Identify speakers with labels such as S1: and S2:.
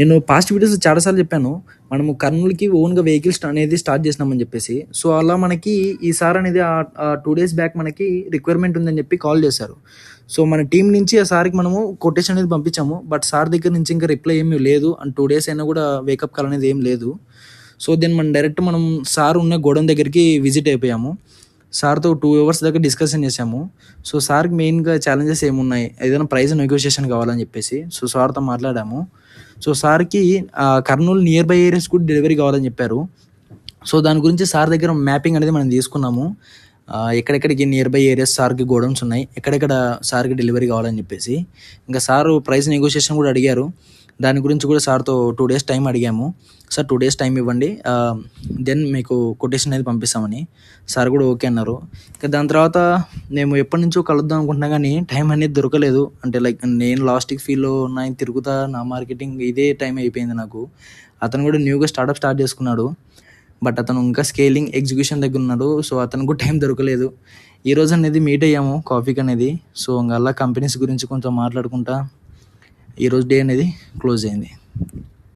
S1: నేను పాస్ట్ వీడియోస్‌లో చాలా సార్లు చెప్పాను. మనము కర్నూల్‌కి ఓన్‌గా వెహికల్స్ అనేది స్టార్ట్ చేసినామని చెప్పేసి. సో, అలా మనకి ఈ సార్ అనేది 2 డేస్ బ్యాక్ మనకి రిక్వైర్మెంట్ ఉందని చెప్పి కాల్ చేశారు. సో, మన టీమ్ నుంచి ఆ సార్‌కి మనము కొటేషన్ అనేది పంపించాము. బట్ సార్ దగ్గర నుంచి ఇంకా రిప్లై ఏమి లేదు. అండ్ 2 డేస్ అయినా కూడా వేకప్ కాల్ అనేది ఏం లేదు. సో, దెన్ మనం సార్ ఉన్న గోడౌన్ దగ్గరికి విజిట్ అయిపోయాము. సార్‌తో 2 అవర్స్ దాకా డిస్కషన్ చేశాము. సో, సార్‌కి మెయిన్‌గా ఛాలెంజెస్ ఏమున్నాయి? ఏదైనా ప్రైస్ నెగోషియేషన్ కావాలని చెప్పేసి. సో, సార్‌తో మాట్లాడాము. సో, సార్‌కి కర్నూలు నియర్ బై ఏరియాస్ కూడా డెలివరీ కావాలని చెప్పారు. సో, దాని గురించి సార్ దగ్గర మ్యాపింగ్ అనేది మనం తీసుకున్నాము. ఎక్కడెక్కడికి నియర్ బై ఏరియాస్ సార్‌కి గోడౌన్స్ ఉన్నాయి. ఎక్కడెక్కడ సార్‌కి డెలివరీ కావాలని చెప్పేసి. ఇంకా సారు ప్రైస్ నెగోషియేషన్ కూడా అడిగారు. దాని గురించి కూడా సార్‌తో 2 డేస్ టైం అడిగాము. సార్ 2 డేస్ టైం ఇవ్వండి. దెన్ మీకు కొటేషన్ అనేది పంపిస్తామని. సార్ కూడా ఓకే అన్నారు. ఇక దాని తర్వాత మేము ఎప్పటినుంచో కలుద్దాం అనుకుంటున్నా గానీ టైం అనేది దొరకలేదు. అంటే లైక్ నేను లాస్టిక్ ఫీల్డ్‌లో ఉన్నా, ఆయన తిరుగుతా నా మార్కెటింగ్ ఇదే టైం అయిపోయింది నాకు. అతను కూడా న్యూగా స్టార్ట్ చేసుకున్నాడు. బట్ అతను ఇంకా స్కేలింగ్, ఎగ్జిక్యూషన్ దగ్గర ఉన్నాడు. సో, అతనికి కూడా టైం దొరకలేదు. ఈరోజు అనేది మీట్ అయ్యాము కాఫీకి అనేది. సో, ఇంక అలా కంపెనీస్ గురించి కొంచెం మాట్లాడుకుంటా ఈరోజు డే అనేది క్లోజ్ అయింది.